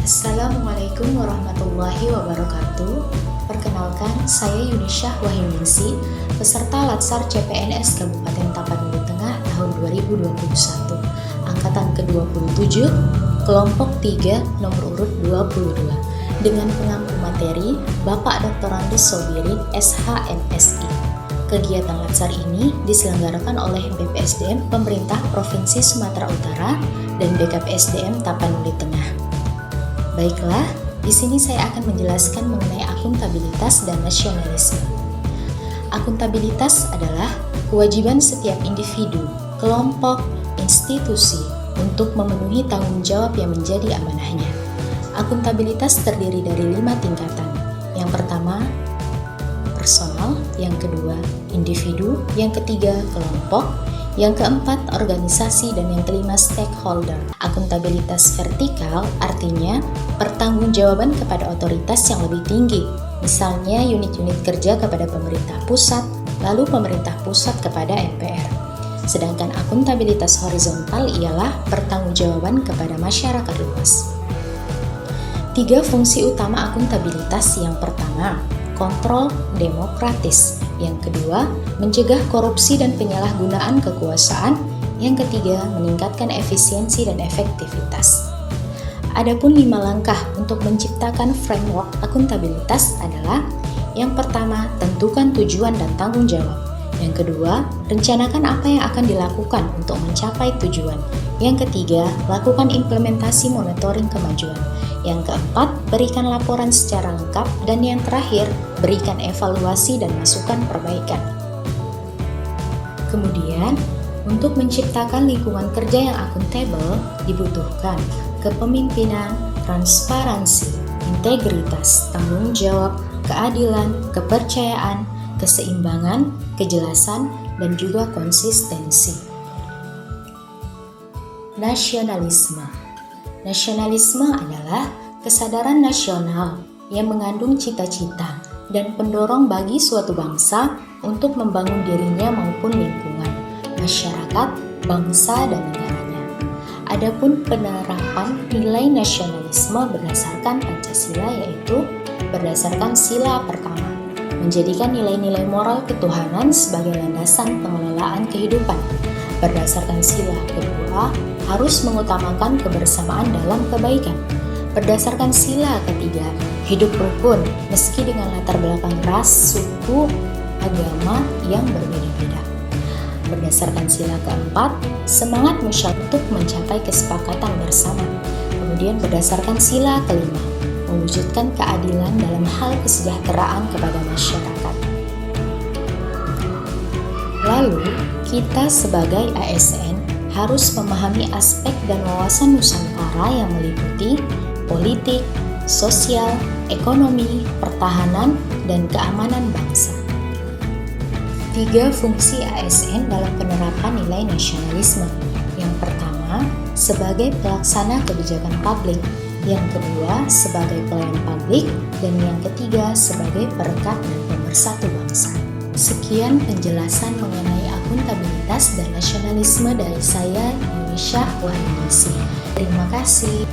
Assalamualaikum warahmatullahi wabarakatuh. Perkenalkan, saya Yunisyah Wahyuningsi, peserta Latsar CPNS Kabupaten Tapanuli Tengah tahun 2021, angkatan ke-27, kelompok 3, nomor urut 22, dengan pengampu materi Bapak Dr. Andes Sobirin, SHMSI. Kegiatan Latsar ini diselenggarakan oleh BPSDM Pemerintah Provinsi Sumatera Utara dan BKPSDM Tapanuli Tengah. Baiklah, di sini saya akan menjelaskan mengenai akuntabilitas dan nasionalisme. Akuntabilitas adalah kewajiban setiap individu, kelompok, institusi untuk memenuhi tanggung jawab yang menjadi amanahnya. Akuntabilitas terdiri dari 5 tingkatan. Yang pertama, personal, yang kedua, individu, yang ketiga, kelompok, yang keempat, organisasi, dan yang kelima, stakeholder. Akuntabilitas vertikal artinya pertanggungjawaban kepada otoritas yang lebih tinggi, misalnya unit-unit kerja kepada pemerintah pusat, lalu pemerintah pusat kepada MPR. Sedangkan akuntabilitas horizontal ialah pertanggungjawaban kepada masyarakat luas. 3 fungsi utama akuntabilitas. Yang pertama, kontrol demokratis. Yang kedua, mencegah korupsi dan penyalahgunaan kekuasaan. Yang ketiga, meningkatkan efisiensi dan efektivitas. Adapun 5 langkah untuk menciptakan framework akuntabilitas adalah: yang pertama, tentukan tujuan dan tanggung jawab. Yang kedua, rencanakan apa yang akan dilakukan untuk mencapai tujuan. Yang ketiga, lakukan implementasi monitoring kemajuan. Yang keempat, berikan laporan secara lengkap. Dan yang terakhir, berikan evaluasi dan masukan perbaikan. Kemudian, untuk menciptakan lingkungan kerja yang akuntabel, dibutuhkan kepemimpinan, transparansi, integritas, tanggung jawab, keadilan, kepercayaan, keseimbangan, kejelasan, dan juga konsistensi. Nasionalisme. Nasionalisme adalah kesadaran nasional yang mengandung cita-cita dan pendorong bagi suatu bangsa untuk membangun dirinya maupun lingkungan, masyarakat, bangsa, dan negaranya. Adapun penerapan nilai nasionalisme berdasarkan Pancasila, yaitu berdasarkan sila pertama, menjadikan nilai-nilai moral ketuhanan sebagai landasan pengelolaan kehidupan. Berdasarkan sila kedua, harus mengutamakan kebersamaan dalam kebaikan. Berdasarkan sila ketiga, hidup rukun meski dengan latar belakang ras, suku, agama yang berbeda-beda. Berdasarkan sila keempat, semangat musyawarah untuk mencapai kesepakatan bersama. Kemudian berdasarkan sila kelima, mewujudkan keadilan dalam hal kesejahteraan kepada masyarakat. Lalu, kita sebagai ASN harus memahami aspek dan wawasan Nusantara yang meliputi politik, sosial, ekonomi, pertahanan, dan keamanan bangsa. 3 fungsi ASN dalam penerapan nilai nasionalisme. Yang pertama, sebagai pelaksana kebijakan publik. Yang kedua, sebagai pelayan publik. Dan yang ketiga, sebagai perekat dan pemersatu bangsa. Sekian penjelasan mengenai akuntabilitas dan nasionalisme dari saya, Yunisyah Wahyuningsi. Terima kasih.